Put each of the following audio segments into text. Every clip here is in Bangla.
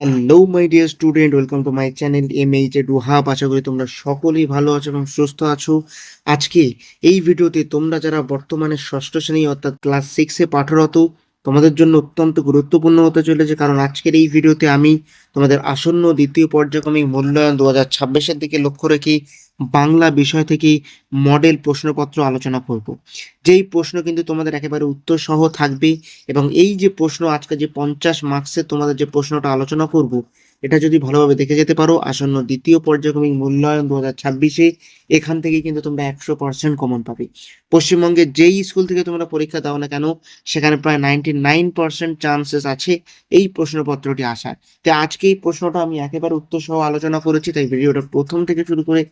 Hello my dear student, welcome to my channel MH edu hub. আশা করি তোমরা সকলেই ভালো আছো এবং সুস্থ আছো। আজকে এই ভিডিওতে তোমরা যারা বর্তমানে ষষ্ঠ শ্রেণী অর্থাৎ ক্লাস 6-এ পাঠরত, তোমাদের জন্য অত্যন্ত গুরুত্বপূর্ণ হতে চলেছে, কারণ আজকের এই ভিডিওতে আমি তোমাদের আসন্ন দ্বিতীয় পর্যায়ক্রমিক মূল্যায়ন 2026-এর দিকে লক্ষ্য রেখে বাংলা বিষয় থেকে মডেল প্রশ্নপত্র আলোচনা করব। যেই প্রশ্ন কিন্তু তোমাদের একেবারে উত্তর সহ থাকবে, এবং এই যে প্রশ্ন আজকে যে 50 মার্কসের তোমাদের যে প্রশ্নটা আলোচনা করব, এটা যদি ভালোভাবে দেখে যেতে পারো আসন্ন দ্বিতীয় পর্যায়ক্রমিক মূল্যায়ন 2026-এ এখান থেকে কিন্তু তোমরা 100% কমন পাবে। পশ্চিমবঙ্গের যেই স্কুল থেকে তোমরা পরীক্ষা দাও না কেন, সেখানে প্রায় 99% চান্সেস আছে এই প্রশ্নপত্রটি আসার। তো আজকে এই প্রশ্নটা আমি একেবারে উত্তর সহ আলোচনা করেছি, তাই ভিডিওটা প্রথম থেকে শুরু করে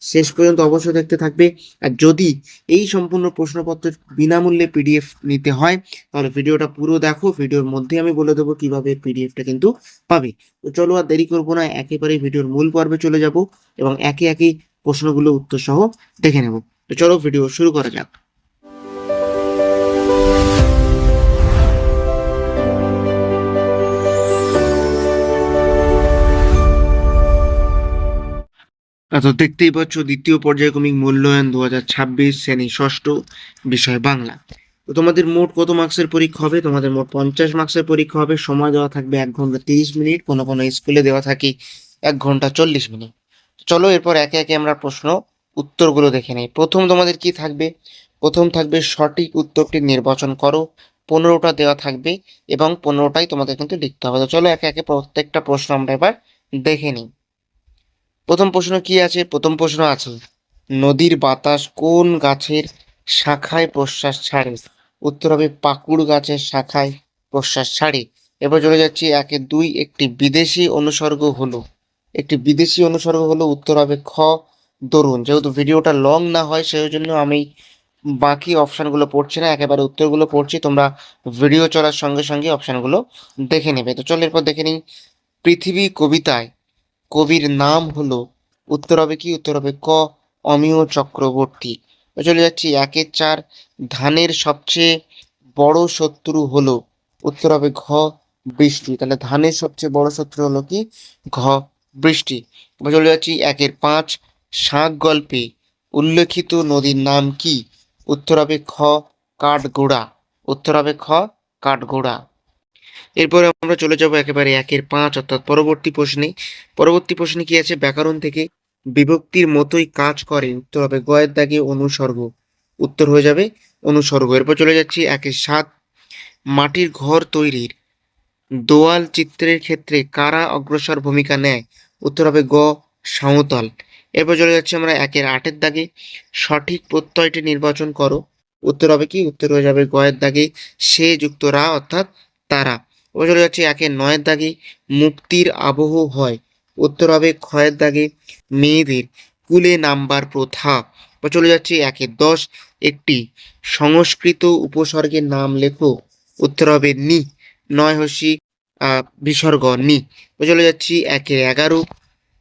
শেষ পর্যন্ত অবশ্যই দেখতে থাকবে। আর যদি এই সম্পূর্ণ প্রশ্নপত্রের বিনামূল্যে পিডিএফ নিতে হয়, তাহলে ভিডিওটা পুরো দেখো। ভিডিওর মধ্যে আমি বলে দেবো কিভাবে পিডিএফটা কিন্তু পাবে। তো চলো আর দেরি করবো না, একেবারে ভিডিওর মূল পর্বে চলে যাব এবং একে একে প্রশ্নগুলো উত্তর সহ দেখে নেব। তো চলো ভিডিও শুরু করা যাক। তো দেখতেই পাচ্ছ, দ্বিতীয় পর্যায়ক্রমিক মূল্যায়ন 2026 শ্রেণী ষষ্ঠ, বিষয় বাংলা। তো তোমাদের মোট কত মার্কসের পরীক্ষা হবে? তোমাদের মোট 50 মার্কসের পরীক্ষা হবে। সময় দেওয়া থাকবে 1 ঘন্টা 30 মিনিট, কোনো কোনো স্কুলে দেওয়া থাকে 1 ঘন্টা 40 মিনিট। চলো এরপর একে একে আমরা প্রশ্ন উত্তরগুলো দেখে নিই। প্রথম তোমাদের কি থাকবে? প্রথম থাকবে সঠিক উত্তরটি নির্বাচন করো। 15টা দেওয়া থাকবে এবং 15টাই তোমাদের কিন্তু লিখতে হবে। তো চলো একে একে প্রত্যেকটা প্রশ্ন আমরা এবার দেখে নিই। প্রথম প্রশ্ন কি আছে? প্রথম প্রশ্ন আছে, নদীর বাতাস কোন গাছের শাখায় প্রশ্বাস ছাড়ে? উত্তর হবে পাকুড় গাছের শাখায় প্রশ্বাস ছাড়ে। এবার চলে যাচ্ছি 1-2। একটি বিদেশি অনুসর্গ হলো। উত্তর হবে খ দরুন। যেহেতু ভিডিওটা লং না হয় সেই জন্য আমি বাকি অপশানগুলো পড়ছি না, একেবারে উত্তরগুলো পড়ছি। তোমরা ভিডিও চলার সঙ্গে সঙ্গে অপশানগুলো দেখে নেবে। তো চলো এরপর দেখে নিই, পৃথিবী কবিতায় কবির নাম হলো। উত্তর হবে কি? উত্তর হবে ক অমিয় চক্রবর্তী। চলে যাচ্ছি 1-4। ধানের সবচেয়ে বড় শত্রু হলো। উত্তর হবে ঘ বৃষ্টি। তাহলে ধানের সবচেয়ে বড় শত্রু হলো কি? ঘ বৃষ্টি। এবার চলে যাচ্ছি 1-5। শাক গল্পে উল্লেখিত নদীর নাম কি? উত্তর হবে খ কাঠগোড়া। উত্তর হবে খ কাঠগোড়া। এরপরে আমরা চলে যাব একেবারে 1-5 অর্থাৎ পরবর্তী প্রশ্নে। পরবর্তী প্রশ্নে কি আছে? ব্যাকরণ থেকে বিভক্তির মতোই কাজ করে। উত্তর হবে গয়ের দাগে অনুসর্গ। উত্তর হয়ে যাবে অনুসর্গ। এরপর চলে যাচ্ছি 1-7। মাটির ঘর তৈরির দেওয়াল চিত্রের ক্ষেত্রে কারা অগ্রসর ভূমিকা নেয়? উত্তর হবে গ সাঁওতাল। এরপর চলে যাচ্ছি আমরা 1-8 দাগে, সঠিক প্রত্যয়টি নির্বাচন করো। উত্তর হবে কি? উত্তর হয়ে যাবে গয়ের দাগে সে যুক্ত রা অর্থাৎ তারা। এবার চলে যাচ্ছি 1-9 দাগে, মুক্তির আবহ হয়। উত্তর হবে ক্ষয়ের দাগে মেয়েদের কুলে নামবার প্রথা। এবার চলে যাচ্ছি 1-10। একটি সংস্কৃত উপসর্গের নাম লেখো। উত্তর হবে নি। 9 বিসর্গ নি। এবার চলে যাচ্ছি 1-11।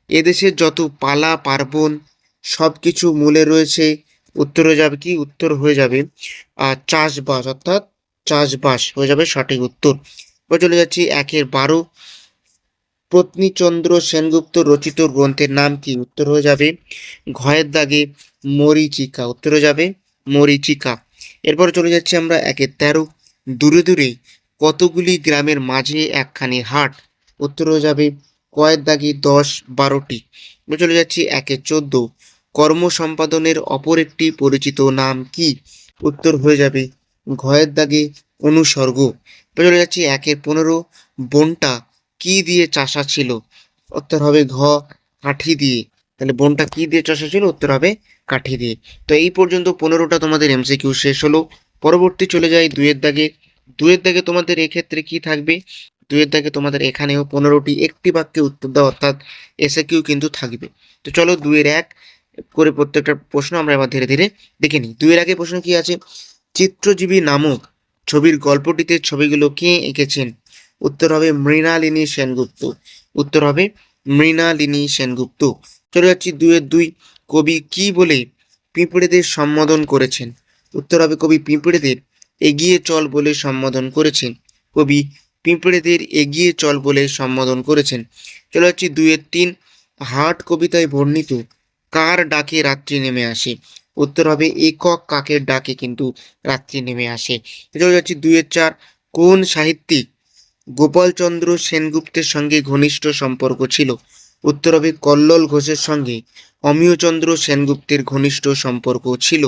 এদেশের যত পালা পার্বণ সব কিছু মূলে রয়েছে। উত্তর হয়ে যাবে কি? উত্তর হয়ে যাবে চাষবাস অর্থাৎ চাষবাস হয়ে যাবে সঠিক উত্তর। এবার চলে যাচ্ছি 1-12। পত্নীচন্দ্র সেনগুপ্ত রচিত গ্রন্থের নাম কি? উত্তর হয়ে যাবে ঘয়ের দাগে মরীচিকা। উত্তর হয়ে যাবে মরীচিকা। এরপরে চলে যাচ্ছি আমরা 1-13। দূরে দূরে কতগুলি গ্রামের মাঝে একখানি হাট। উত্তর হয়ে যাবে কয়ের দাগে 10-12টি। এবার চলে যাচ্ছি 1-14। কর্ম সম্পাদনের অপর একটি পরিচিত নাম কি? উত্তর হয়ে যাবে ঘয়ের দাগে অনুসর্গ। এবার চলে যাচ্ছি 1-15। বনটা কি দিয়ে চাষা ছিল? উত্তর হবে ঘ কাঠি দিয়ে। তাহলে বনটা কি দিয়ে চাষা ছিল? উত্তর হবে কাঠি দিয়ে। তো এই পর্যন্ত 15টা তোমাদের MCQ শেষ হলো। পরবর্তী চলে যাই 2-এর দাগে। 2-এর দাগে তোমাদের এক্ষেত্রে কি থাকবে? 2-এর দাগে তোমাদের এখানেও 15টি একটি বাক্যে উত্তর দাও অর্থাৎ SAQ কিন্তু থাকবে। তো চলো 2-1 করে প্রত্যেকটা প্রশ্ন আমরা এবার ধীরে ধীরে দেখে নিই। 2-এর আগে প্রশ্ন কি আছে? চিত্রজীবী নামক ছবির গল্পটিতে ছবিগুলো কে এঁকেছেন? উত্তর হবে মৃণালিনী সেনগুপ্ত। উত্তর হবে মৃণালিনী সেনগুপ্ত। চলে যাচ্ছি 2-2। কবি কি বলে পিঁপড়েদের সম্বোধন করেছেন? উত্তর হবে কবি পিঁপড়েদের এগিয়ে চল বলে সম্বোধন করেছেন। কবি পিঁপড়েদের এগিয়ে চল বলে সম্বোধন করেছেন। চলে যাচ্ছি 2-3, হাট কবিতায় বর্ণিত কার ডাকে রাত্রি নেমে আসে? উত্তর হবে একক কাকের ডাকে কিন্তু রাত্রি নেমে আসে। চলে যাচ্ছি 2-4, কোন সাহিত্যিক গোপালচন্দ্র সেনগুপ্তের সঙ্গে ঘনিষ্ঠ সম্পর্ক ছিল? উত্তর হবে কল্লোল ঘোষের সঙ্গে অমিয়চন্দ্র সেনগুপ্তের ঘনিষ্ঠ সম্পর্ক ছিল।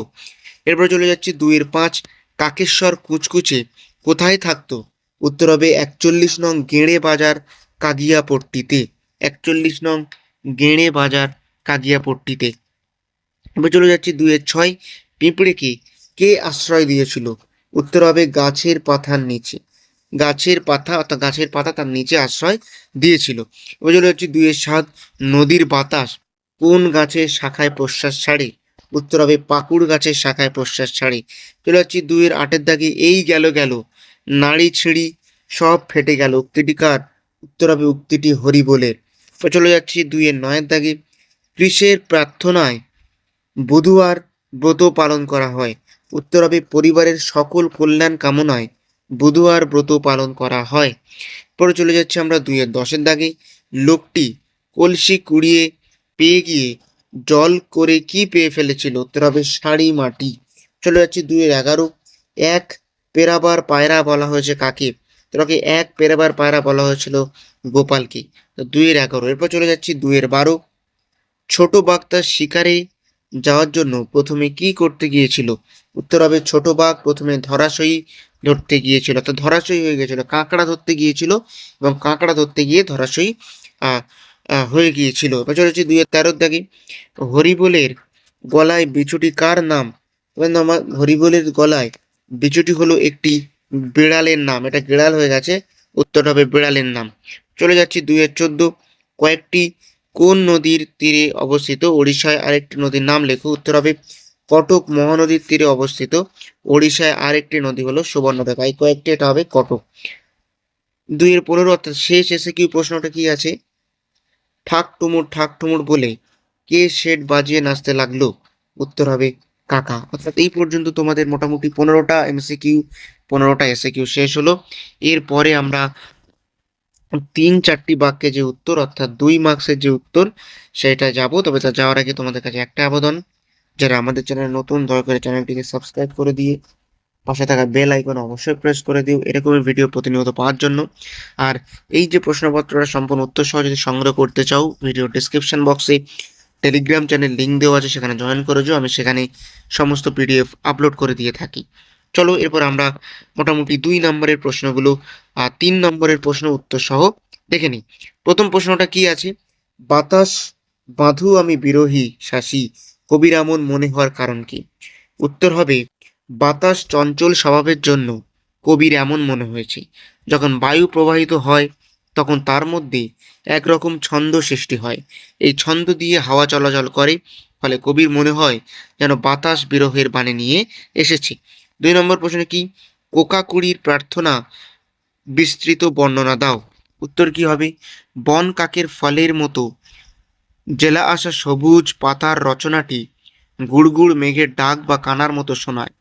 এরপর চলে যাচ্ছি 2-5, কাকেশ্বর কুচকুচে কোথায় থাকতো? উত্তর হবে 41 নং গেঁড়ে বাজার কাগিয়াপট্টিতে। 41 নং গেঁড়ে বাজার কাগিয়াপট্টিতে। এবার চলে যাচ্ছি 2-6, পিঁপড়েকে কে আশ্রয় দিয়েছিল? উত্তর হবে গাছের পাতার নিচে। গাছের পাতা অর্থাৎ গাছের পাতা তার নিচে আশ্রয় দিয়েছিল। এবার চলে যাচ্ছি 2-7, নদীর বাতাস কোন গাছের শাখায় প্রশ্বাস ছাড়ে? উত্তর হবে পাকুড় গাছের শাখায় প্রশ্বাস ছাড়ে। চলে যাচ্ছি 2-8 দাগে, এই গেল গেল নাড়ি ছিঁড়ি সব ফেটে গেল, উক্তিটি কার? উত্তর হবে উক্তিটি হরিবোলের। এবার চলে যাচ্ছি 2-9 দাগে, কৃষের প্রার্থনায় বুধবার ব্রত পালন করা হয়। উত্তর হবে পরিবারের সকল কল্যাণ কামনায় বুধবার ব্রত পালন করা হয়। পরে চলে যাচ্ছে আমরা 2-10 দাগে, লোকটি কলসি কুড়িয়ে পেয়ে গিয়ে জল করে কি পেয়ে ফেলেছিল? উত্তর হবে শাড়ি মাটি। চলে যাচ্ছে 2-11, এক পেরাবার পায়রা বলা হয়েছে কাকে? তোকে এক পেরাবার পায়রা বলা হয়েছিল গোপালকে। তো 2-11। এরপর চলে যাচ্ছি 2-12, ছোট বাঘ তার শিকারে যাওয়ার জন্য প্রথমে কি করতে গিয়েছিল? উত্তর হবে ছোট বাঘ প্রথমে ধরাশয়ী ধরতে গিয়েছিল, অর্থাৎ ধরাশয়ী হয়ে গিয়েছিল, কাঁকড়া ধরতে গিয়েছিল এবং কাঁকড়া ধরতে গিয়ে ধরাশয়ী আহ হয়ে গিয়েছিল। এবার চলে যাচ্ছে 2-13 দাগে, হরিবোলের গলায় বিছুটি কার নাম? এবার আমার হরিবোলের গলায় বিছুটি হলো একটি বিড়ালের নাম, এটা বিড়াল হয়ে গেছে, উত্তর হবে বিড়ালের নাম। চলে যাচ্ছি 2-14, কয়েকটি কোন নদীর তীরে অবস্থিত? ওড়িশায় আরেকটি নদীর নাম লেখো। উত্তর হবে কটক মহানদীর তীরে অবস্থিত ওড়িশায় আরেকটি নদী হলো সুবর্ণরেখা। এই কয়েকটি, এটা হবে কটক। 2-15 অর্থাৎ শেষ এসে কি প্রশ্নটা কি আছে? ঠাক ঠুমুর বলে কে সেট বাজিয়ে নাচতে লাগলো? উত্তর হবে কাকা। অর্থাৎ এই পর্যন্ত তোমাদের মোটামুটি 15টা এমসিকিউ 15টা এসএকিউ শেষ হলো। এরপরে আমরা 3-4টি বাক্যে যে উত্তর অর্থাৎ 2 মার্কসের যে উত্তর সেটা যাব। তবে তা যাওয়ার আগে তোমাদের কাছে একটা আবেদন, যারা আমাদের চ্যানেল নতুন দয়া করে চ্যানেলটিকে সাবস্ক্রাইব করে দিয়ে পাশে থাকা বেল আইকন অবশ্যই প্রেস করে দিও এরকমই ভিডিও প্রতিনিয়ত পাওয়ার জন্য। আর এই যে প্রশ্নপত্রটা সম্পূর্ণ উত্তর সহ যদি সংগ্রহ করতে চাও, ভিডিও ডিসক্রিপশন বক্সে টেলিগ্রাম চ্যানেল লিঙ্ক দেওয়া আছে, সেখানে জয়েন করে যাও। আমি সেখানে সমস্ত পিডিএফ আপলোড করে দিয়ে থাকি। চলো এরপর আমরা মোটামুটি 2 নম্বরের প্রশ্নগুলো আর 3 নম্বরের প্রশ্ন উত্তর সহ দেখে নিই। প্রথম প্রশ্নটা কি আছে? বাতাস বাঁধু আমি বিরহী শাসি, কবির এমন মনে হওয়ার কারণ কি? উত্তর হবে বাতাস চঞ্চল স্বভাবের জন্য কবির এমন মনে হয়েছে। যখন বায়ু প্রবাহিত হয় তখন তার মধ্যে একরকম ছন্দ সৃষ্টি হয়, এই ছন্দ দিয়ে হাওয়া চলাচল করে, ফলে কবির মনে হয় যেন বাতাস বিরহের বাণী নিয়ে এসেছে। 2 নম্বর প্রশ্ন কি? কোকাকুড়ির প্রার্থনা বিস্তৃত বর্ণনা দাও। উত্তর কি হবে? বন কাকের ফলের মতো জেলা আসা সবুজ পাতার রচনাটি গুড়গুড় মেঘের ডাক বা কানার মতো শোনায়,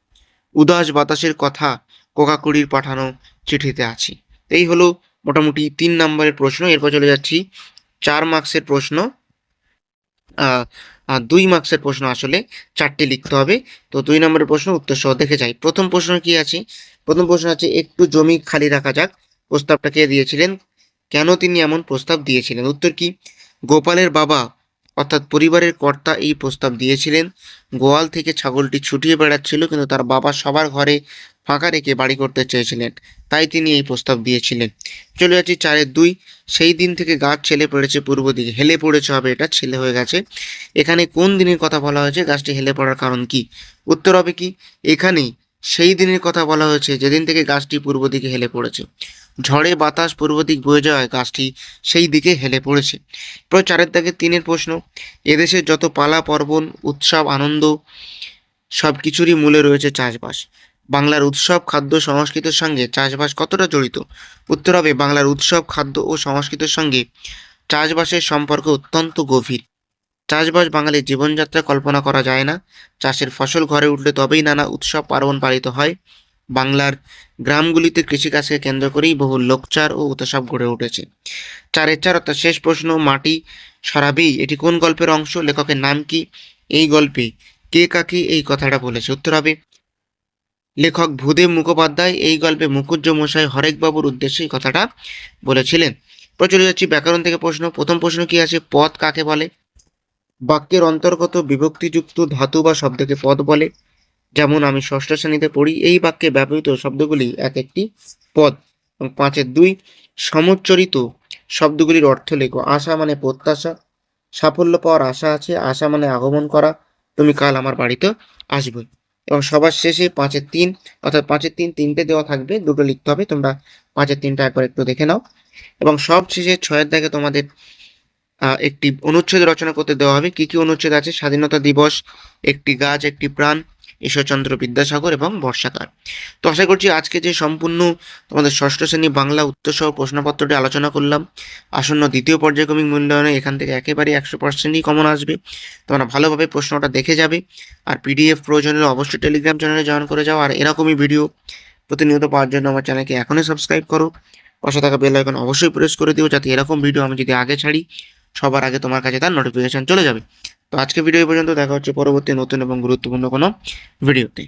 উদাস বাতাসের কথা কোকাকুড়ির পাঠানো চিঠিতে আছে। এই হলো মোটামুটি 3 নম্বরের প্রশ্ন। এরপর চলে যাচ্ছি 4 মার্কসের প্রশ্ন। 2 মার্কসের প্রশ্ন আসলে 4টি লিখতে হবে। তো 2 নম্বরের প্রশ্ন উত্তর সহ দেখে যাই। প্রথম প্রশ্ন কি আছে? প্রথম প্রশ্ন আছে একটু জমি খালি রাখা যাক, প্রস্তাবটা কে দিয়েছিলেন? কেন তিনি এমন প্রস্তাব দিয়েছিলেন? উত্তর কি? গোপালের বাবা অর্থাৎ পরিবারের কর্তা এই প্রস্তাব দিয়েছিলেন। গোয়াল থেকে ছাগলটি ছুটিয়ে বেড়াচ্ছিল, কিন্তু তার বাবা সবার ঘরে ফাঁকা রেখে বাড়ি করতে চেয়েছিলেন, তাই তিনি এই প্রস্তাব দিয়েছিলেন। চলে যাচ্ছি 4-2, সেই দিন থেকে গাছ ছেলে পড়েছে পূর্ব দিকে। হেলে পড়েছে হবে, এটা ছেলে হয়ে গেছে। এখানে কোন দিনের কথা বলা হয়েছে? গাছটি হেলে পড়ার কারণ কি? উত্তর হবে কি? এখানে সেই দিনের কথা বলা হয়েছে যেদিন থেকে গাছটি পূর্ব দিকে হেলে পড়েছে। ঝড়ে বাতাস পূর্ব দিক বয়ে যাওয়ায় গাছটি সেই দিকে হেলে পড়েছে। এরপর 4 দাগের 3 প্রশ্ন, এদেশের যত পালা পর্বণ উৎসব আনন্দ সব কিছুরই মূলে রয়েছে চাষবাস। বাংলার উৎসব খাদ্য সংস্কৃতির সঙ্গে চাষবাস কতটা জড়িত? উত্তর হবে বাংলার উৎসব খাদ্য ও সংস্কৃতির সঙ্গে চাষবাসের সম্পর্ক অত্যন্ত গভীর। চাষবাস বাঙালির জীবনযাত্রা কল্পনা করা যায় না। চাষের ফসল ঘরে উঠলে তবেই নানা উৎসব পার্বণ পালিত হয়। বাংলার গ্রামগুলিতে কৃষিকাজকে কেন্দ্র করেই বহু লোকচার ও উৎসব গড়ে উঠেছে। 4-4 অর্থাৎ শেষ প্রশ্ন, মাটি সরাবেই এটি কোন গল্পের অংশ, লেখকের নাম কি, এই গল্পে কে কাকে এই কথাটা বলেছে? উত্তর হবে লেখক ভূদেব মুখোপাধ্যায় এই গল্পে মুকুজ্জ মশাই হরেকবাবুর উদ্দেশ্যে এই কথাটা বলেছিলেন। চলে যাচ্ছি ব্যাকরণ থেকে প্রশ্ন। প্রথম প্রশ্ন কি আছে, পদ কাকে বলে? বাক্যের অন্তর্গত বিভক্তিযুক্ত ধাতু বা শব্দকে পদ বলে। যেমন আমি ষষ্ঠ শ্রেণীতে পড়ি, এই বাক্যে ব্যবহৃত শব্দগুলি এক একটি পদ। এবং 5-2 সমুচ্চরিত শব্দগুলির অর্থ লেখো। আশা মানে প্রত্যাশা, সাফল্য পাওয়ার আশা আছে, আশা মানে আগমন করা, তুমি কাল আমার বাড়িতে আসবে। এবং সবার শেষে 5-3 অর্থাৎ 5-3 তিনটে দেওয়া থাকবে, দুটো লিখতে হবে, তোমরা 5-3টা একবার একটু দেখে নাও। এবং সব শেষে 6-এর দাগে তোমাদের একটি অনুচ্ছেদ রচনা করতে দেওয়া হবে। কি কি অনুচ্ছেদ আছে? স্বাধীনতা দিবস, একটি গাছ একটি প্রাণ, ঈশ্বরচন্দ্র বিদ্যাসাগর এবং বর্ষাকাল। তো আশা করছি আজকে যে সম্পূর্ণ তোমাদের ষষ্ঠ শ্রেণী বাংলা উত্তরসহ প্রশ্নপত্রটি আলোচনা করলাম, আসন্ন দ্বিতীয় পর্যায়ক্রমিক মূল্যায়নে এখান থেকে একেবারে 100%ই কমন আসবে। তোমরা ভালোভাবে প্রশ্নটা দেখে যাবে। আর পিডিএফ প্রয়োজন হলে অবশ্যই টেলিগ্রাম চ্যানেলে জয়েন করে যাও। আর এরকমই ভিডিও প্রতিনিয়ত পাওয়ার জন্য আমার চ্যানেলকে এখনই সাবস্ক্রাইব করো, পাশে থাকা বেল আইকন অবশ্যই প্রেস করে দিও, যাতে এরকম ভিডিও আমি যদি আগে ছাড়ি সবার আগে তোমার কাছে তার নোটিফিকেশন চলে যাবে। তো আজকে ভিডিও পর্যন্ত, দেখা হচ্ছে পরবর্তী নতুন এবং গুরুত্বপূর্ণ কোনো ভিডিওতে।